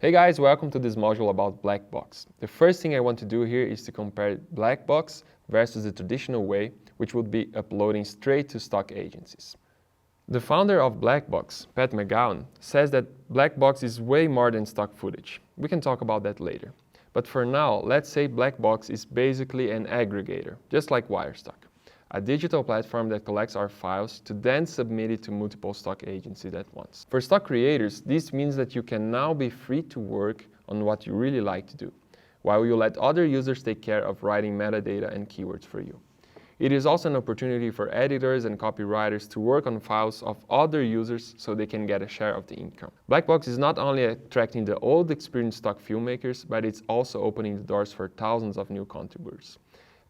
Hey guys, welcome to this module about Blackbox. The first thing I want to do here is to compare Blackbox versus the traditional way, which would be uploading straight to stock agencies. The founder of Blackbox, Pat McGowan, says that Blackbox is way more than stock footage. We can talk about that later. But for now, let's say Blackbox is basically an aggregator, just like Wirestock, a digital platform that collects our files to then submit it to multiple stock agencies at once. For stock creators, this means that you can now be free to work on what you really like to do, while you let other users take care of writing metadata and keywords for you. It is also an opportunity for editors and copywriters to work on files of other users so they can get a share of the income. Blackbox is not only attracting the old experienced stock filmmakers, but it's also opening the doors for thousands of new contributors.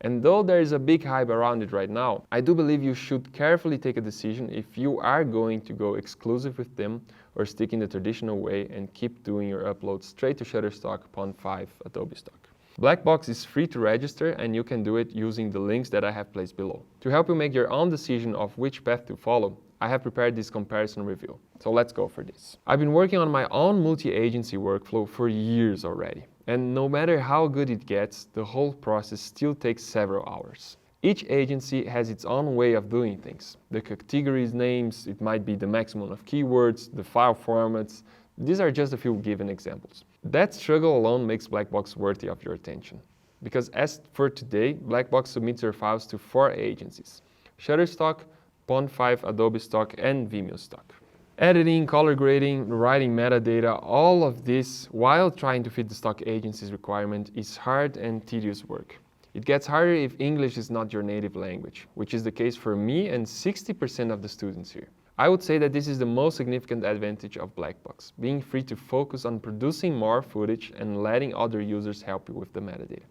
And though there is a big hype around it right now, I do believe you should carefully take a decision if you are going to go exclusive with them or stick in the traditional way and keep doing your uploads straight to Shutterstock, Pond5, Adobe Stock. Blackbox is free to register and you can do it using the links that I have placed below. To help you make your own decision of which path to follow, I have prepared this comparison review. So let's go for this. I've been working on my own multi-agency workflow for years already. And no matter how good it gets, the whole process still takes several hours. Each agency has its own way of doing things. The categories names, it might be the maximum of keywords, the file formats. These are just a few given examples. That struggle alone makes Blackbox worthy of your attention. Because as for today, Blackbox submits your files to 4 agencies: Shutterstock, Pond5, Adobe Stock, and Vimeo Stock. Editing, color grading, writing metadata, all of this while trying to fit the stock agency's requirement is hard and tedious work. It gets harder if English is not your native language, which is the case for me and 60% of the students here. I would say that this is the most significant advantage of Blackbox, being free to focus on producing more footage and letting other users help you with the metadata.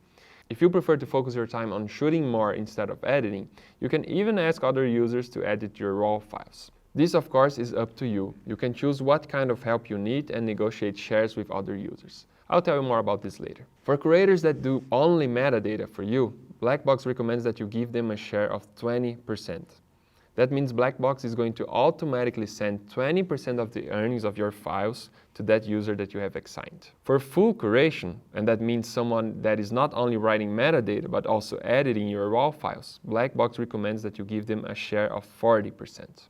If you prefer to focus your time on shooting more instead of editing, you can even ask other users to edit your raw files. This, of course, is up to you. You can choose what kind of help you need and negotiate shares with other users. I'll tell you more about this later. For creators that do only metadata for you, Blackbox recommends that you give them a share of 20%. That means Blackbox is going to automatically send 20% of the earnings of your files to that user that you have assigned. For full curation, and that means someone that is not only writing metadata but also editing your raw files, Blackbox recommends that you give them a share of 40%.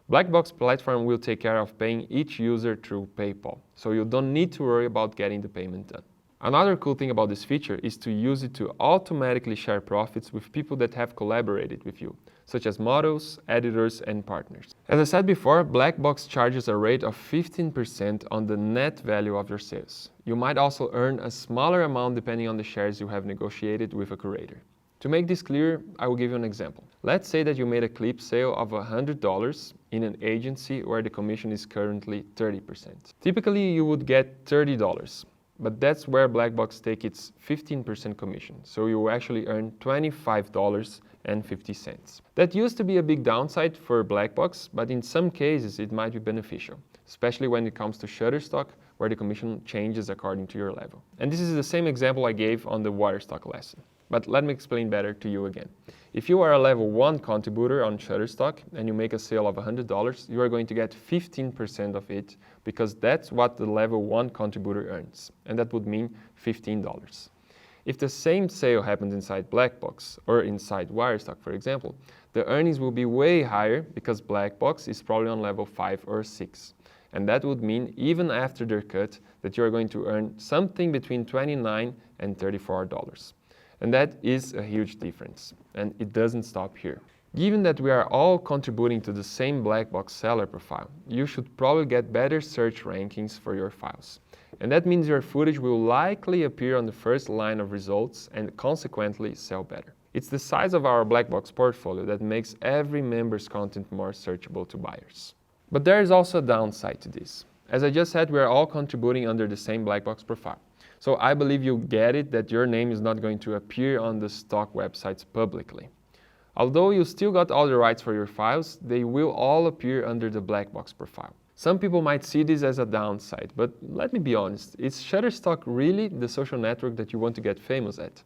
Blackbox platform will take care of paying each user through PayPal, so you don't need to worry about getting the payment done. Another cool thing about this feature is to use it to automatically share profits with people that have collaborated with you, such as models, editors, and partners. As I said before, Blackbox charges a rate of 15% on the net value of your sales. You might also earn a smaller amount depending on the shares you have negotiated with a curator. To make this clear, I will give you an example. Let's say that you made a clip sale of $100 in an agency where the commission is currently 30%. Typically, you would get $30, but that's where Blackbox takes its 15% commission, so you will actually earn $25.50. That used to be a big downside for Blackbox, but in some cases it might be beneficial, especially when it comes to Shutterstock, where the commission changes according to your level. And this is the same example I gave on the Wirestock lesson. But let me explain better to you again. If you are a level 1 contributor on Shutterstock and you make a sale of $100, you are going to get 15% of it because that's what the level 1 contributor earns, and that would mean $15. If the same sale happens inside Blackbox or inside Wirestock, for example, the earnings will be way higher because Blackbox is probably on level 5 or 6. And that would mean, even after their cut, that you are going to earn something between $29 and $34. And that is a huge difference, and it doesn't stop here. Given that we are all contributing to the same Blackbox seller profile, you should probably get better search rankings for your files. And that means your footage will likely appear on the first line of results and consequently sell better. It's the size of our Blackbox portfolio that makes every member's content more searchable to buyers. But there is also a downside to this. As I just said, we are all contributing under the same Blackbox profile. So I believe you get it that your name is not going to appear on the stock websites publicly. Although you still got all the rights for your files, they will all appear under the Blackbox profile. Some people might see this as a downside, but let me be honest, is Shutterstock really the social network that you want to get famous at?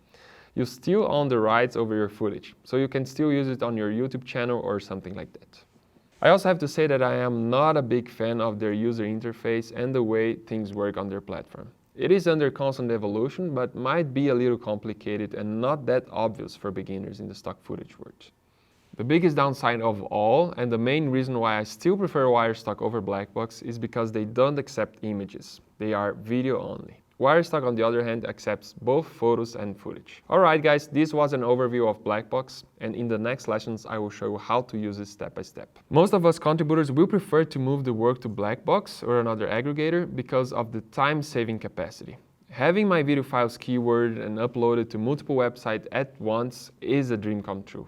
You still own the rights over your footage, so you can still use it on your YouTube channel or something like that. I also have to say that I am not a big fan of their user interface and the way things work on their platform. It is under constant evolution, but might be a little complicated and not that obvious for beginners in the stock footage world. The biggest downside of all, and the main reason why I still prefer Wirestock over Blackbox, is because they don't accept images. They are video only. Wirestock, on the other hand, accepts both photos and footage. Alright guys, this was an overview of Blackbox, and in the next lessons I will show you how to use it step by step. Most of us contributors will prefer to move the work to Blackbox or another aggregator because of the time-saving capacity. Having my video files keyworded and uploaded to multiple websites at once is a dream come true.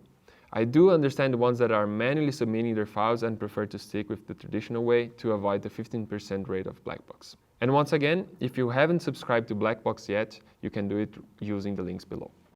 I do understand the ones that are manually submitting their files and prefer to stick with the traditional way to avoid the 15% rate of Blackbox. And once again, if you haven't subscribed to Blackbox yet, you can do it using the links below.